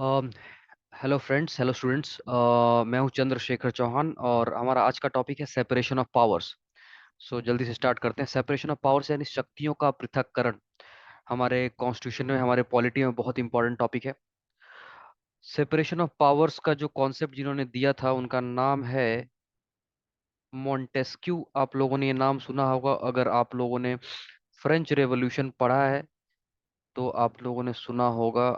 अम, hello friends, hello students. मैं हूं चंद्रशेखर चौहान और हमारा आज का टॉपिक है सेपरेशन ऑफ पावर्स। सो जल्दी से स्टार्ट करते हैं। सेपरेशन ऑफ पावर्स यानी शक्तियों का पृथक्करण हमारे कॉन्स्टिट्यूशन में, हमारे पॉलिटी में बहुत इंपॉर्टेंट टॉपिक है। सेपरेशन ऑफ पावर्स का जो कॉन्सेप्ट जिन्होंने दिया था उनका नाम है मॉन्टेस्क्यू। आप लोगों ने ये नाम सुना होगा, अगर आप लोगों ने फ्रेंच रेवोल्यूशन पढ़ा है तो आप लोगों ने सुना होगा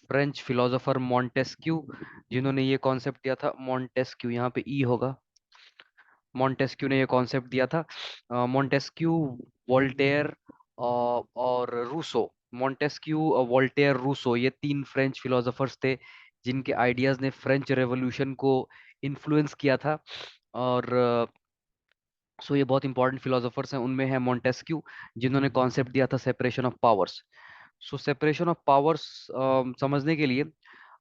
फ्रेंच फिलोसोफर मॉन्टेस्क्यू, जिन्होंने ये कॉन्सेप्ट दिया था। मॉन्टेस्क्यू, यहाँ पे ई होगा। मॉन्टेस्क्यू ने ये कॉन्सेप्ट दिया था। मॉन्टेस्क्यू, वोल्टेयर और रूसो। मॉन्टेस्क्यू, वोल्टेयर, रूसो, ये तीन फ्रेंच फिलोसोफर्स थे जिनके आइडियाज ने फ्रेंच रेवोल्यूशन को इन्फ्लुएंस किया था। और सो ये बहुत इंपॉर्टेंट फिलोसोफर्स हैं। उनमें है मॉन्टेस्क्यू, जिन्होंने कॉन्सेप्ट दिया था separation of powers. So separation of powers समझने के लिए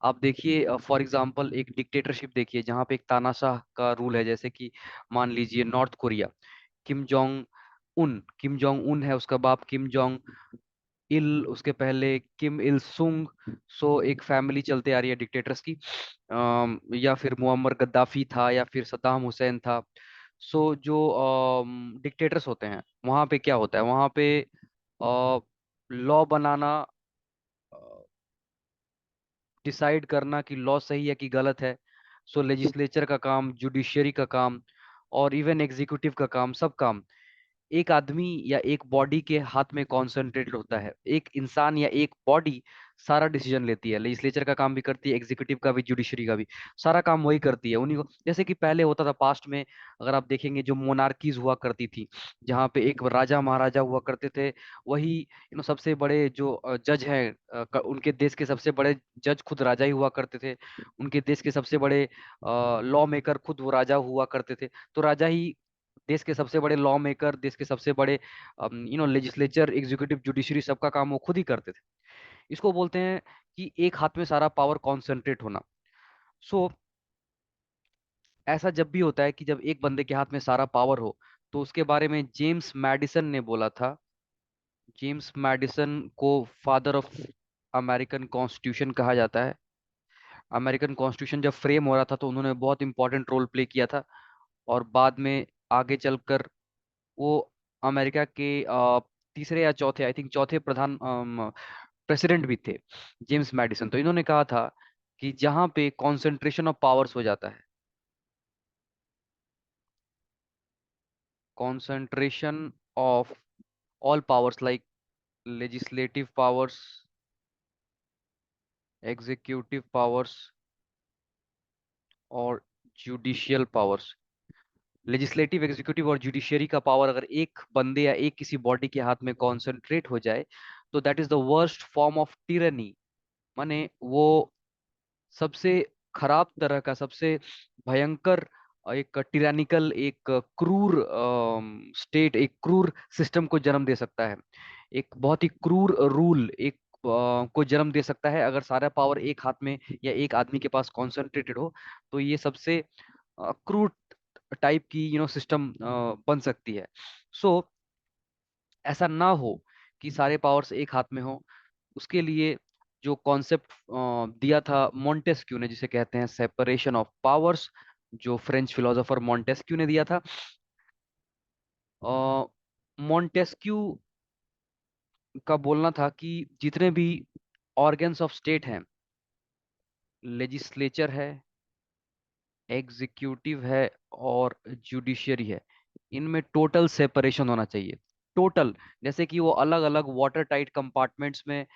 आप देखिए, फॉर एग्जांपल एक डिक्टेटरशिप देखिए जहाँ पे एक तानाशाह का रूल है। जैसे कि मान लीजिए north Korea, Kim Jong Un है उसका बाप, किम जोंग इल, उसके पहले किम इल सुंग। सो एक फैमिली चलते आ रही है डिक्टेटर्स की। या फिर मुअम्मर गद्दाफी था या फिर सद्दाम हुसैन था। सो जो डिक्टेटर्स होते हैं वहाँ पे क्या होता है, वहाँ पे लॉ बनाना, डिसाइड करना कि लॉ सही है कि गलत है। सो लेजिस्लेचर का काम, जुडिशरी का काम और इवन एग्जीक्यूटिव का काम, सब काम एक आदमी या एक बॉडी के हाथ में कॉन्सेंट्रेटेड होता है। एक इंसान या एक बॉडी सारा डिसीजन लेती है। लेजिस्लेचर का काम भी करती है, एग्जीक्यूटिव का भी, जुडिशरी का भी। सारा काम वही करती है, उन्हीं को। जैसे कि पहले होता था पास्ट में, अगर आप देखेंगे जो मोनार्कीज हुआ करती थी, जहाँ पे एक राजा महाराजा हुआ करते थे, वही सबसे बड़े जो जज हैं, उनके देश के सबसे बड़े जज खुद राजा ही हुआ करते थे। उनके देश के सबसे बड़े लॉ मेकर खुद वो राजा हुआ करते थे। तो राजा ही देश के सबसे बड़े लॉ मेकर, देश के सबसे बड़े लेजिस्लेचर, एग्जीक्यूटिव, जुडिशरी, सबका काम वो खुद ही करते थे। इसको बोलते हैं कि एक हाथ में सारा पावर कॉन्सेंट्रेट होना। सो ऐसा जब भी होता है कि जब एक बंदे के हाथ में सारा पावर हो, तो उसके बारे में जेम्स मैडिसन ने बोला था। जेम्स मैडिसन को फादर ऑफ अमेरिकन कॉन्स्टिट्यूशन कहा जाता है। अमेरिकन कॉन्स्टिट्यूशन जब फ्रेम हो रहा था तो उन्होंने बहुत इंपॉर्टेंट रोल प्ले किया था। और बाद में आगे चलकर वो अमेरिका के तीसरे या चौथे, आई थिंक चौथे प्रधान प्रेसिडेंट भी थे, जेम्स मैडिसन। तो इन्होंने कहा था कि जहां पे कॉन्सेंट्रेशन ऑफ पावर्स हो जाता है, concentration of all powers like legislative powers, executive powers और जुडिशियल पावर्स। लेजिस्लेटिव, एग्जीक्यूटिव और जुडिशरी का पावर अगर एक बंदे या एक किसी बॉडी के हाथ में कॉन्सेंट्रेट हो जाए, तो that is the worst form of tyranny. माने वो सबसे खराब तरह का, सबसे भयंकर एक टिरानिकल, एक क्रूर स्टेट, एक क्रूर सिस्टम को जन्म दे सकता है। एक बहुत ही क्रूर रूल एक को जन्म दे सकता है अगर सारा पावर एक हाथ में या एक आदमी के पास कॉन्सेंट्रेटेड हो। तो ये सबसे क्रूर टाइप की सिस्टम बन सकती है। सो ऐसा ना हो कि सारे पावर्स एक हाथ में हो, उसके लिए जो कॉन्सेप्ट दिया था मॉन्टेस्क्यू ने, जिसे कहते हैं सेपरेशन ऑफ पावर्स, जो फ्रेंच फिलोसोफर मॉन्टेस्क्यू ने दिया था। मॉन्टेस्क्यू का बोलना था कि जितने भी ऑर्गन्स ऑफ स्टेट हैं, लेजिस्लेचर है, एग्जीक्यूटिव है और जुडिशरी है, इनमें टोटल सेपरेशन होना चाहिए। टोटल, जैसे कि वो अलग अलग वाटर टाइट कंपार्टमेंट्स में,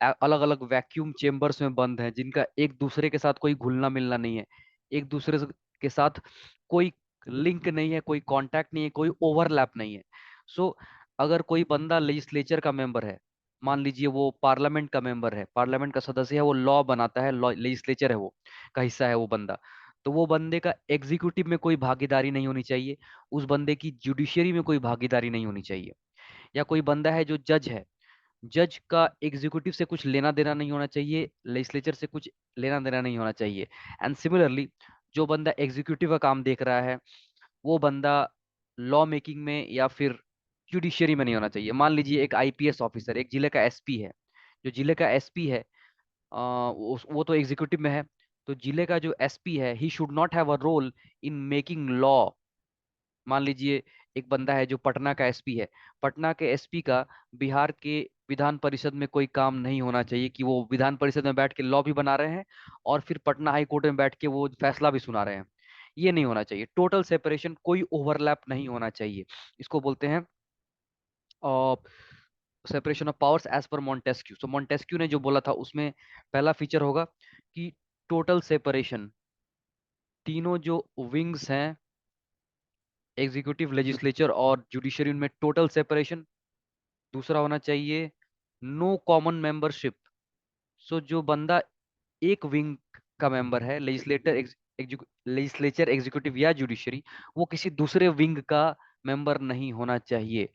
अलग अलग वैक्यूम चेम्बर्स में बंद हैं, जिनका एक दूसरे के साथ कोई घुलना मिलना नहीं है, एक दूसरे के साथ कोई लिंक नहीं है, कोई कांटेक्ट नहीं है, कोई ओवरलैप नहीं है। सो अगर कोई बंदा लेजिस्लेचर का मेंबर है, मान लीजिए वो पार्लियामेंट का मेंबर है, पार्लियामेंट का सदस्य है, वो लॉ बनाता है, लॉ लेजिस्लेचर है, वो का हिस्सा है वो बंदा, तो वो बंदे का एग्जीक्यूटिव में कोई भागीदारी नहीं होनी चाहिए, उस बंदे की जुडिशरी में कोई भागीदारी नहीं होनी चाहिए। या कोई बंदा है जो जज है, जज का एग्जीक्यूटिव से कुछ लेना देना नहीं होना चाहिए, लेजिस्लेचर से कुछ लेना देना नहीं होना चाहिए। एंड सिमिलरली, जो बंदा एग्जीक्यूटिव का काम देख रहा है, वो बंदा लॉ मेकिंग में या फिर जुडिशियरी में नहीं होना चाहिए। मान लीजिए एक आईपीएस ऑफिसर, एक जिले का एसपी है, जो जिले का एसपी है, वो तो एग्जीक्यूटिव में है, तो जिले का जो एसपी है, he should not have a role in making law. मान लीजिए एक बंदा है जो पटना का एसपी है, पटना के एसपी का बिहार के विधान परिषद में कोई काम नहीं होना चाहिए कि वो विधान परिषद में बैठ के लॉ भी बना रहे हैं और फिर पटना हाई कोर्ट में बैठ के वो फैसला भी सुना रहे हैं। ये नहीं होना चाहिए। टोटल सेपरेशन, कोई ओवरलैप नहीं होना चाहिए। इसको बोलते हैं separation of powers as per Montesquieu. So Montesquieu ने जो बोला था उसमें पहला फीचर होगा कि टोटल सेपरेशन, तीनों जो विंग्स हैं, एग्जीक्यूटिव, लेजिस्लेचर और जुडिशरी, उनमें टोटल सेपरेशन। दूसरा होना चाहिए नो कॉमन मेंबरशिप। सो जो बंदा एक विंग का मेंबर है, लेजिस्लेचर, एग्जीक्यूटिव या जुडिशरी, वो किसी दूसरे विंग का मेंबर नहीं होना चाहिए।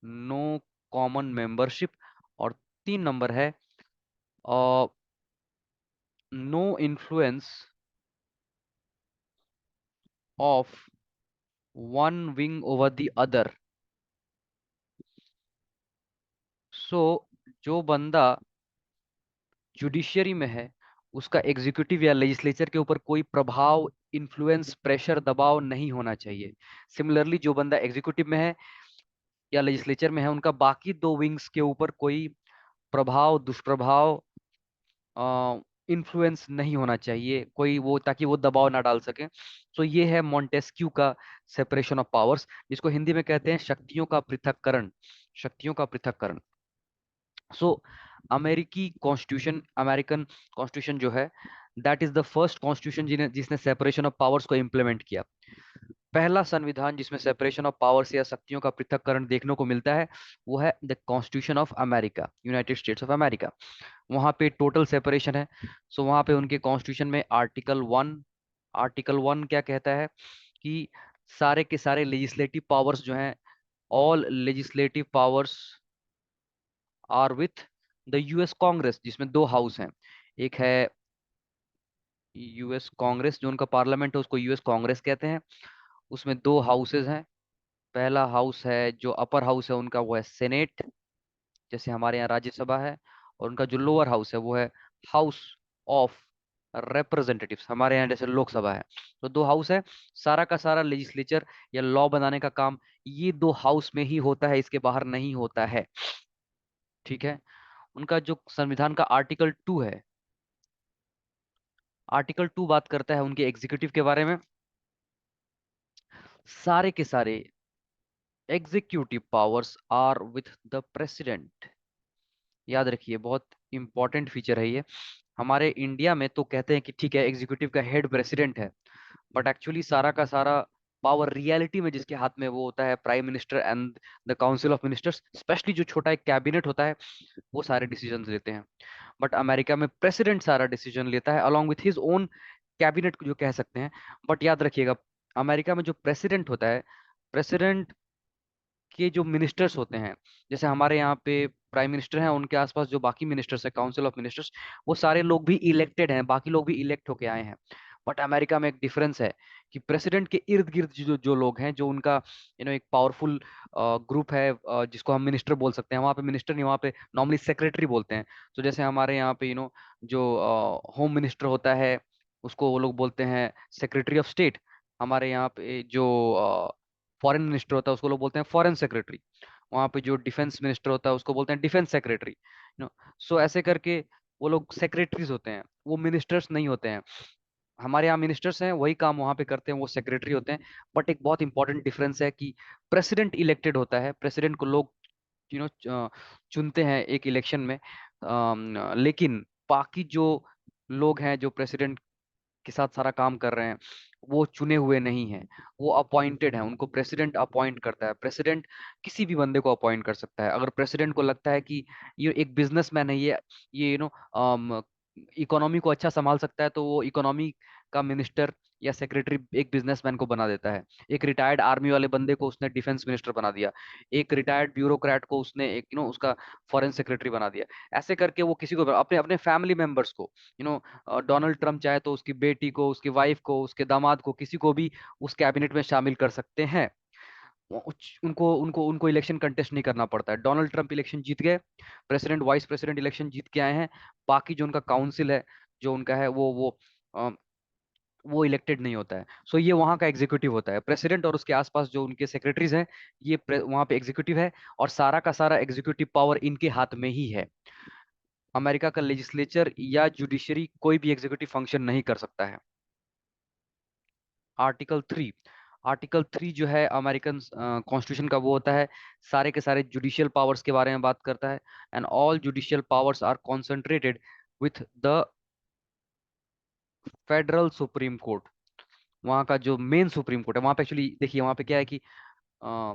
No common membership. और 3 नंबर है no influence of one wing over the other. So जो बंदा जुडिशियरी में है, उसका एग्जीक्यूटिव या लेजिस्लेचर के ऊपर कोई प्रभाव, इन्फ्लुएंस, प्रेशर, दबाव नहीं होना चाहिए। सिमिलरली जो बंदा एग्जीक्यूटिव में है या लेजिस्लेचर में है, उनका बाकी 2 विंग्स के ऊपर कोई प्रभाव, दुष्प्रभाव, इन्फ्लुएंस नहीं होना चाहिए कोई, वो ताकि वो दबाव ना डाल सके। तो ये है मॉन्टेस्क्यू का सेपरेशन ऑफ पावर्स, जिसको हिंदी में कहते हैं शक्तियों का पृथक्करण। शक्तियों का पृथक्करण। सो अमेरिकी कॉन्स्टिट्यूशन, अमेरिकन कॉन्स्टिट्यूशन जो है, that is the first constitution जिसने सेपरेशन ऑफ पावर्स को इम्प्लीमेंट किया। पहला संविधान जिसमें सेपरेशन ऑफ पावर्स या शक्तियों का पृथक्करण देखने को मिलता है, वो है the constitution of America, United states of America. वहां पे टोटल सेपरेशन है। सो वहां पे उनके कॉन्स्टिट्यूशन में आर्टिकल 1 क्या कहता है कि सारे के सारे लेजिस्लेटिव पावर्स जो हैं, all legislative powers are with the US Congress, जिसमें 2 हाउस हैं। एक है यूएस कांग्रेस, जो उनका पार्लियामेंट है उसको यूएस कांग्रेस कहते हैं। उसमें 2 हाउसेज हैं। पहला हाउस है जो अपर हाउस है उनका, वो है सेनेट, जैसे हमारे यहाँ राज्यसभा है। और उनका जो लोअर हाउस है वो है हाउस ऑफ रिप्रेजेंटेटिव्स, हमारे यहाँ जैसे लोकसभा है। तो 2 हाउस है। सारा का सारा लेजिस्लेचर या लॉ बनाने का काम ये 2 हाउस में ही होता है, इसके बाहर नहीं होता है। ठीक है। उनका जो संविधान का आर्टिकल 2 है, आर्टिकल 2 बात करता है उनके एग्जीक्यूटिव के बारे में। सारे के सारे executive powers are with the president. याद रखिए, बहुत इंपॉर्टेंट फीचर है ये। हमारे इंडिया में तो कहते हैं कि ठीक है एग्जीक्यूटिव का हेड प्रेसिडेंट है, बट एक्चुअली सारा का सारा पावर रियलिटी में जिसके हाथ में, वो होता है prime minister and the council of ministers. Specially जो छोटा एक कैबिनेट होता है, वो सारे डिसीजन लेते हैं। बट अमेरिका में प्रेसिडेंट सारा डिसीजन लेता है along with his own cabinet जो कह सकते हैं। बट याद रखिएगा, अमेरिका में जो प्रेसिडेंट होता है, प्रेसिडेंट के जो मिनिस्टर्स होते हैं, जैसे हमारे यहाँ पे प्राइम मिनिस्टर हैं, उनके आसपास जो बाकी मिनिस्टर्स है, काउंसिल ऑफ मिनिस्टर्स, वो सारे लोग भी इलेक्टेड हैं, बाकी लोग भी इलेक्ट होके आए हैं। बट अमेरिका में एक डिफरेंस है कि प्रेसिडेंट के इर्द गिर्द जो जो लोग हैं, जो उनका एक पावरफुल ग्रुप है, जिसको हम मिनिस्टर बोल सकते हैं। वहाँ पे मिनिस्टर नहीं, वहाँ पे नॉर्मली सेक्रेटरी बोलते हैं। तो जैसे हमारे यहाँ पे जो होम मिनिस्टर होता है, उसको वो लोग बोलते हैं सेक्रेटरी ऑफ स्टेट। हमारे यहाँ पे जो फॉरेन मिनिस्टर होता है उसको लोग बोलते हैं फॉरेन सेक्रेटरी। वहाँ पे जो डिफेंस मिनिस्टर होता है उसको बोलते हैं डिफेंस सेक्रेटरी। सो ऐसे करके वो लोग सेक्रेटरीज होते हैं, वो मिनिस्टर्स नहीं होते हैं। हमारे यहाँ मिनिस्टर्स हैं, वही काम वहाँ पे करते हैं, वो सेक्रेटरी होते हैं। बट एक बहुत इंपॉर्टेंट डिफरेंस है कि प्रेसिडेंट इलेक्टेड होता है, प्रेसिडेंट को लोग चुनते हैं एक इलेक्शन में। लेकिन बाकी जो लोग हैं जो प्रेसिडेंट के साथ सारा काम कर रहे हैं, वो चुने हुए नहीं हैं, वो अपॉइंटेड हैं। उनको प्रेसिडेंट अपॉइंट करता है। प्रेसिडेंट किसी भी बंदे को अपॉइंट कर सकता है। अगर प्रेसिडेंट को लगता है कि ये एक बिजनेसमैन है, ये इकोनॉमी को अच्छा संभाल सकता है, तो वो इकोनॉमी का मिनिस्टर या सेक्रेटरी एक बिजनेसमैन को बना देता है। एक रिटायर्ड आर्मी वाले बंदे को उसने डिफेंस मिनिस्टर बना दिया। एक रिटायर्ड ब्यूरोक्रेट को उसने एक उसका फॉरेन सेक्रेटरी बना दिया। ऐसे करके वो किसी को, अपने अपने फैमिली मेंबर्स को, डोनाल्ड ट्रम्प चाहे तो उसकी बेटी को, उसकी वाइफ को, उसके दामाद को, किसी को भी उस कैबिनेट में शामिल कर सकते हैं। उनको उनको उनको इलेक्शन कंटेस्ट नहीं करना पड़ता है। डोनाल्ड ट्रंप इलेक्शन जीत गए, प्रेसिडेंट वाइस प्रेसिडेंट इलेक्शन जीत के आए हैं। बाकी जो उनका काउंसिल है, जो उनका है, अ, वो इलेक्टेड नहीं होता है। सो ये वहाँ का एग्जीक्यूटिव होता है, प्रेसिडेंट और उसके आसपास जो उनके सेक्रेटरीज हैं, ये वहाँ पे एग्जीक्यूटिव है। और सारा का सारा एग्जीक्यूटिव पावर इनके हाथ में ही है। अमेरिका का लेजिस्लेचर या जुडिशरी कोई भी एग्जीक्यूटिव फंक्शन नहीं कर सकता है। आर्टिकल 3, आर्टिकल 3 जो है अमेरिकन कॉन्स्टिट्यूशन का, वो होता है सारे के सारे जुडिशियल पावर्स के बारे में बात करता है। And all judicial powers are concentrated with the federal Supreme Court. वहाँ का जो मेन सुप्रीम कोर्ट है, वहाँ पे एक्चुअली देखिए, वहाँ पे क्या है कि अ,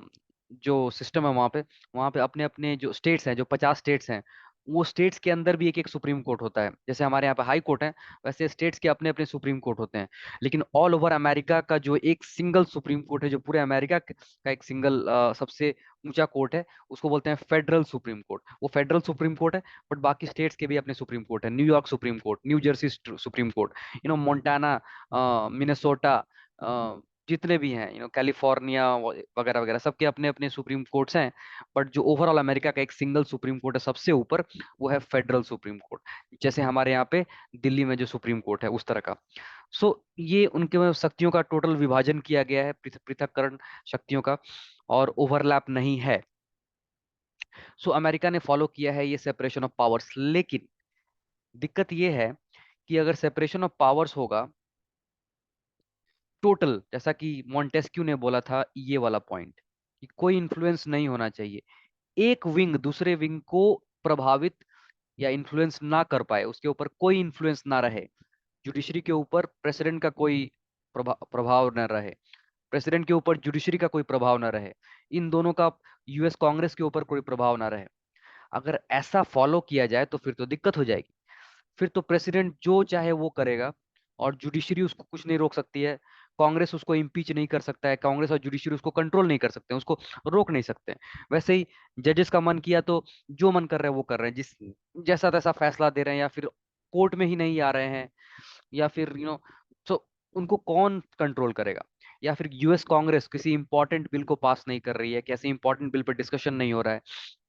जो सिस्टम है वहाँ पे अपने अपने जो स्टेट्स हैं, जो 50 स्टेट्स हैं, वो स्टेट्स के अंदर भी एक एक सुप्रीम कोर्ट होता है। जैसे हमारे यहाँ पे हाई कोर्ट है, वैसे स्टेट्स के अपने अपने सुप्रीम कोर्ट होते हैं। लेकिन ऑल ओवर अमेरिका का जो एक सिंगल सुप्रीम कोर्ट है, जो पूरे अमेरिका का एक सिंगल सबसे ऊंचा कोर्ट है, उसको बोलते हैं फेडरल सुप्रीम कोर्ट। वो फेडरल सुप्रीम कोर्ट है, बट बाकी स्टेट्स के भी अपने सुप्रीम कोर्ट है। New York supreme court, new Jersey supreme court, Montana, Minnesota, जितने भी हैं, कैलिफोर्निया वगैरह वगैरह, सबके अपने अपने सुप्रीम कोर्ट्स हैं। बट जो ओवरऑल अमेरिका का एक सिंगल सुप्रीम कोर्ट है सबसे ऊपर, वो है फेडरल सुप्रीम कोर्ट। जैसे हमारे यहाँ पे दिल्ली में जो सुप्रीम कोर्ट है, उस तरह का। सो ये उनके में शक्तियों का टोटल विभाजन किया गया है, पृथक्करण शक्तियों का, और ओवरलैप नहीं है। सो अमेरिका ने फॉलो किया है ये सेपरेशन ऑफ पावर्स। लेकिन दिक्कत ये है कि अगर सेपरेशन ऑफ पावर्स होगा टोटल, जैसा कि मॉन्टेस्क्यू ने बोला था, ये वाला पॉइंट, कि कोई इन्फ्लुएंस नहीं होना चाहिए, एक विंग दूसरे विंग को प्रभावित या इन्फ्लुएंस ना कर पाए, उसके ऊपर कोई इन्फ्लुएंस ना रहे। जुडिशरी के ऊपर प्रेसिडेंट का कोई प्रभाव न रहे, प्रेसिडेंट के ऊपर जुडिशरी का कोई प्रभाव ना रहे, इन दोनों का यूएस कांग्रेस के ऊपर कोई प्रभाव ना रहे। अगर ऐसा फॉलो किया जाए तो फिर तो दिक्कत हो जाएगी। फिर तो प्रेसिडेंट जो चाहे वो करेगा, और जुडिशरी उसको कुछ नहीं रोक सकती है। कांग्रेस उसको इम्पीच नहीं कर सकता है, कांग्रेस और जुडिशरी उसको कंट्रोल नहीं कर सकते हैं, उसको रोक नहीं सकते हैं। वैसे ही जजेस का मन किया तो जो मन कर रहे हैं वो कर रहे हैं, जिस जैसा तैसा फैसला दे रहे हैं, या फिर कोर्ट में ही नहीं आ रहे हैं, या फिर तो उनको कौन कंट्रोल करेगा? या फिर यूएस कांग्रेस किसी इंपॉर्टेंट बिल को पास नहीं कर रही है, किसी इंपॉर्टेंट बिल पर डिस्कशन नहीं हो रहा है,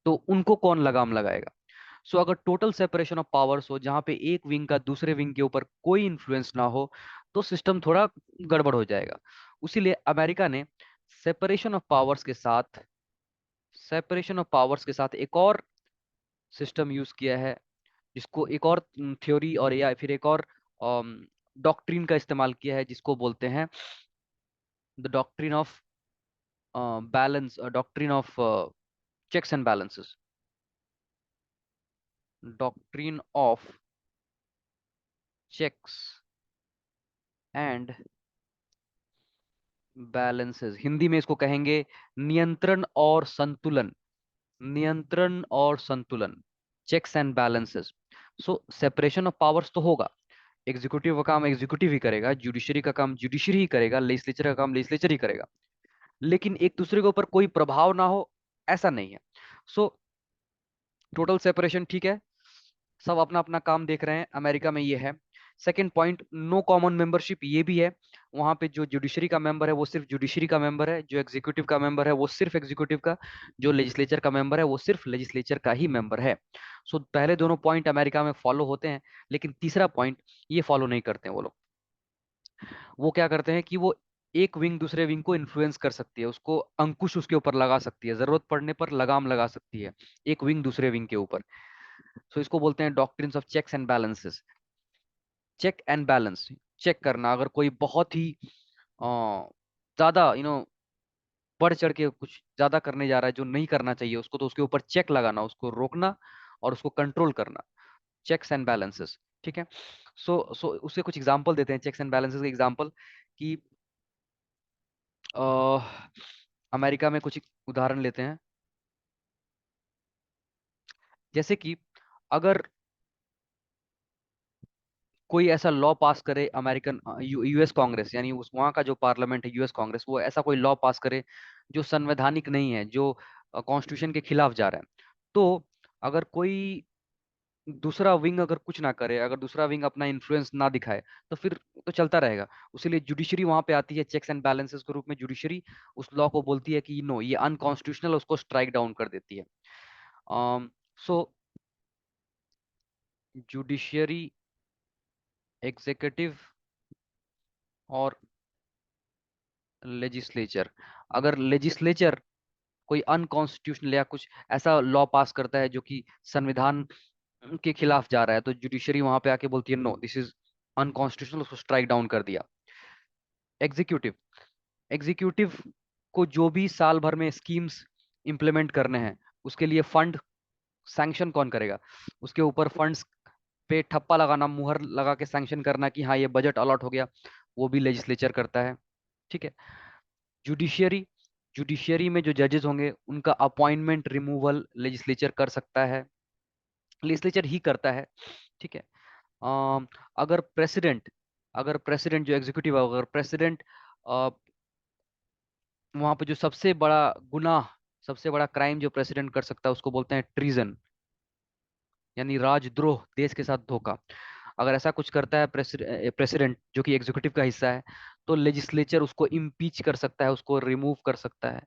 तो उनको कौन लगाम लगाएगा? सो अगर टोटल सेपरेशन ऑफ पावर्स हो, जहां पे एक विंग का दूसरे विंग के ऊपर कोई इन्फ्लुएंस ना हो, तो सिस्टम थोड़ा गड़बड़ हो जाएगा। उसीलिए अमेरिका ने सेपरेशन ऑफ पावर्स के साथ सेपरेशन ऑफ पावर्स के साथ एक और सिस्टम यूज किया है, जिसको एक और थ्योरी और या फिर एक और डॉक्ट्रिन का इस्तेमाल किया है, जिसको बोलते हैं the doctrine of balance, doctrine of checks and balances, doctrine of checks and balances. Hindi में इसको कहेंगे नियंत्रण और संतुलन, नियंत्रण और संतुलन, checks and balances. So separation of powers तो होगा, एग्जीक्यूटिव का काम एग्जीक्यूटिव ही करेगा, जुडिशरी का काम जुडिशरी ही करेगा, लेजिस्लेचर का काम लेजिस्लेचर ही करेगा। लेकिन एक दूसरे के ऊपर कोई प्रभाव ना हो, ऐसा नहीं है। सो टोटल सेपरेशन ठीक है, सब अपना अपना काम देख रहे हैं, अमेरिका में ये है। Second point, no common membership, ये भी है। वहां पे जो जुडिशरी का मेंबर है वो सिर्फ जुडिशरी का मेंबर है, जो एग्जीक्यूटिव का मेंबर है वो सिर्फ एग्जीक्यूटिव का, जो लेजिस्लेचर का मेंबर है वो सिर्फ लेजिस्लेचर का ही मेंबर है। सो पहले दोनों पॉइंट अमेरिका में फॉलो होते हैं, लेकिन तीसरा पॉइंट ये फॉलो नहीं करते हैं वो लोग। वो क्या करते हैं कि वो एक विंग दूसरे विंग को इन्फ्लुएंस कर सकती है, उसको अंकुश उसके ऊपर लगा सकती है, जरूरत पड़ने पर लगाम लगा सकती है एक विंग दूसरे विंग के ऊपर। सो इसको बोलते हैं doctrines of checks and balances. Check and balance, check करना, अगर कोई बहुत ही ज्यादा बढ़ चढ़ के कुछ ज्यादा करने जा रहा है जो नहीं करना चाहिए उसको, तो उसके ऊपर चेक लगाना, उसको रोकना और उसको कंट्रोल करना, चेक्स एंड बैलेंसेस। ठीक है। सो उसके कुछ एग्जांपल देते हैं, चेक्स एंड बैलेंसेस के एग्जांपल, कि अमेरिका में कुछ उदाहरण लेते हैं। जैसे कि अगर कोई ऐसा लॉ पास करे, अमेरिकन यूएस कांग्रेस, यानी उस वहाँ का जो पार्लियामेंट है यूएस कांग्रेस, वो ऐसा कोई लॉ पास करे जो संवैधानिक नहीं है, जो कॉन्स्टिट्यूशन के खिलाफ जा रहा है, तो अगर कोई दूसरा विंग अगर कुछ ना करे, अगर दूसरा विंग अपना इन्फ्लुएंस ना दिखाए, तो फिर तो चलता रहेगा। उसीलिए जुडिशरी वहां पे आती है चेक्स एंड बैलेंसेस के रूप में। जुडिशरी उस लॉ को बोलती है कि नो, ये अनकॉन्स्टिट्यूशनल, उसको स्ट्राइक डाउन कर देती है। सो जुडिशियरी, एग्जीक्यूटिव और लेजिस्लेचर। अगर लेजिस्लेचर कोई अनकॉन्स्टिट्यूशनल या कुछ ऐसा लॉ पास करता है जो कि संविधान के खिलाफ जा रहा है, तो जुडिशरी वहां पे आके बोलती है नो, दिस इज अनकॉन्स्टिट्यूशनल, उसको स्ट्राइक डाउन कर दिया। एग्जीक्यूटिव, एग्जीक्यूटिव को जो भी साल भर में स्कीम्स इंप्लीमेंट करने हैं, उसके लिए फंड सैंक्शन कौन करेगा? उसके ऊपर फंड्स पे ठप्पा लगाना, मुहर लगा के सैंक्शन करना कि हाँ ये बजट अलॉट हो गया, वो भी लेजिस्लेचर करता है। ठीक है। जुडिशियरी, जुडिशियरी में जो जजेस होंगे उनका अपॉइंटमेंट रिमूवल लेजिस्लेचर कर सकता है, लेजिस्लेचर ही करता है। ठीक है। अम, अगर प्रेसिडेंट, अगर प्रेसिडेंट जो एग्जीक्यूटिव, अगर प्रेसिडेंट वहां पे जो सबसे बड़ा गुनाह, सबसे बड़ा क्राइम जो प्रेसिडेंट कर सकता है उसको बोलते हैं ट्रीजन, यानी राजद्रोह, देश के साथ धोखा। अगर ऐसा कुछ करता है प्रेसिडेंट जो कि एग्जीक्यूटिव का हिस्सा है, तो लेजिस्लेचर उसको इम्पीच कर सकता है, उसको रिमूव कर सकता है।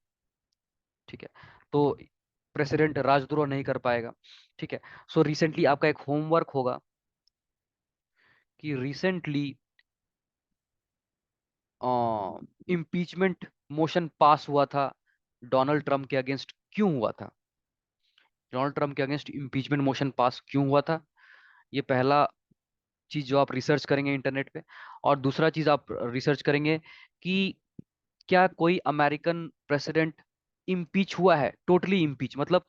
ठीक है। तो प्रेसिडेंट राजद्रोह नहीं कर पाएगा। ठीक है। सो रिसेंटली आपका एक होमवर्क होगा कि रिसेंटली इम्पीचमेंट मोशन पास हुआ था डोनाल्ड ट्रम्प के अगेंस्ट, क्यों हुआ था? डोनाल्ड ट्रम्प के अगेंस्ट इम्पीचमेंट मोशन पास क्यों हुआ था? ये पहला चीज जो आप रिसर्च करेंगे इंटरनेट पे। और दूसरा चीज आप रिसर्च करेंगे कि क्या कोई अमेरिकन प्रेसिडेंट इम्पीच हुआ है, टोटली इम्पीच, मतलब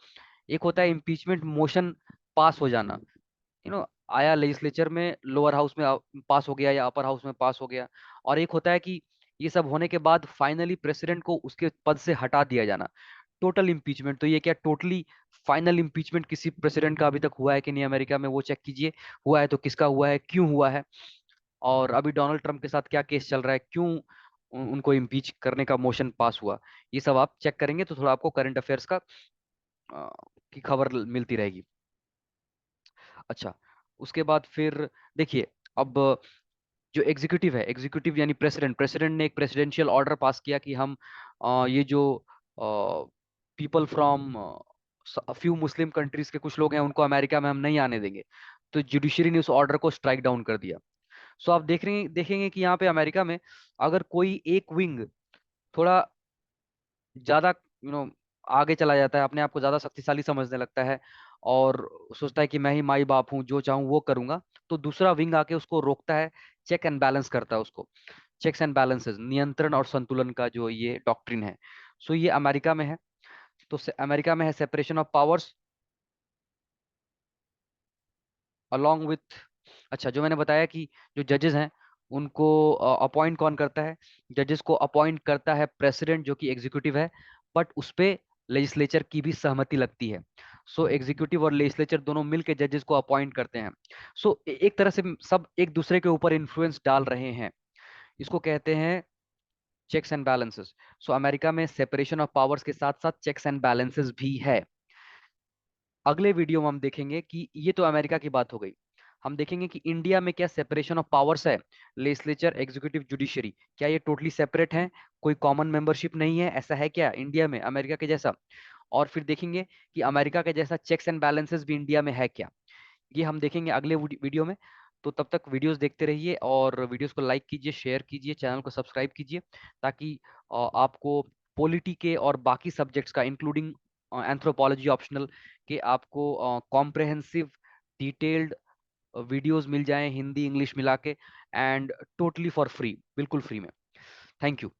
एक होता है इम्पीचमेंट मोशन पास हो जाना, आया लेजिस्लेचर में, लोअर हाउस में पास हो गया या अपर हाउस में पास हो गया, और एक होता है कि ये सब होने के बाद फाइनली प्रेसिडेंट को उसके पद से हटा दिया जाना, टोटल इम्पीचमेंट। तो ये क्या टोटली फाइनल इम्पीचमेंट किसी प्रेसिडेंट का अभी तक हुआ है कि नहीं अमेरिका में, वो चेक कीजिए। हुआ है तो किसका हुआ है, क्यों हुआ है, और अभी डोनाल्ड ट्रम्प के साथ क्या केस चल रहा है, क्यों उनको इम्पीच करने का मोशन पास हुआ, ये सब आप चेक करेंगे तो थोड़ा आपको करंट अफेयर्स का की खबर मिलती रहेगी। अच्छा, उसके बाद फिर देखिए, अब जो एग्जीक्यूटिव है, एग्जीक्यूटिव यानी प्रेसिडेंट, प्रेसिडेंट ने एक प्रेसिडेंशियल ऑर्डर पास किया कि हम ये जो people from few Muslim countries के कुछ लोग हैं उनको अमेरिका में हम नहीं आने देंगे। तो जुडिशरी ने उस ऑर्डर को स्ट्राइक डाउन कर दिया। सो आप देखेंगे कि यहाँ पे अमेरिका में अगर कोई एक विंग थोड़ा ज्यादा आगे चला जाता है, अपने आप को ज्यादा शक्तिशाली समझने लगता है और सोचता है कि मैं ही माई बाप हूँ, जो चाहूँ वो करूंगा, तो दूसरा विंग आके उसको रोकता है, चेक एंड बैलेंस करता है उसको। चेक्स एंड बैलेंसेस, नियंत्रण और संतुलन का जो ये डॉक्ट्रिन है, सो ये अमेरिका में है। तो अमेरिका में है separation of powers along with, अच्छा जो मैंने बताया कि जो जजेस हैं उनको अपॉइंट कौन करता है? जजेस को अपॉइंट करता है प्रेसिडेंट जो कि एग्जीक्यूटिव है, बट उस पे लेजिस्लेचर की भी सहमति लगती है। सो एग्जीक्यूटिव और लेजिस्लेचर दोनों मिलकर जजेस को अपॉइंट करते हैं। सो एक तरह से सब एक दूसरे के ऊपर इन्फ्लुएंस डाल रहे हैं, इसको कहते हैं checks and balances. So America में सेपरेशन ऑफ पावर्स के साथ साथ चेक्स एंड बैलेंसेस भी है। अगले वीडियो में हम देखेंगे कि ये तो अमेरिका की बात हो गई, हम देखेंगे कि इंडिया में क्या सेपरेशन ऑफ पावर्स है, लेजिस्लेचर, एग्जीक्यूटिव, जुडिशरी, क्या ये टोटली सेपरेट है, कोई कॉमन मेंबरशिप नहीं है, ऐसा है क्या इंडिया में अमेरिका के जैसा? और फिर देखेंगे कि अमेरिका के जैसा चेक्स एंड बैलेंसेस भी इंडिया में है क्या, ये हम देखेंगे अगले वीडियो में। तो तब तक वीडियोस देखते रहिए और वीडियोस को लाइक कीजिए, शेयर कीजिए, चैनल को सब्सक्राइब कीजिए, ताकि आपको पॉलिटी के और बाकी सब्जेक्ट्स का इंक्लूडिंग एंथ्रोपोलॉजी ऑप्शनल के आपको कॉम्प्रहेंसिव डिटेल्ड वीडियोस मिल जाएं, हिंदी इंग्लिश मिला के, एंड टोटली फॉर फ्री, बिल्कुल फ्री में। Thank you.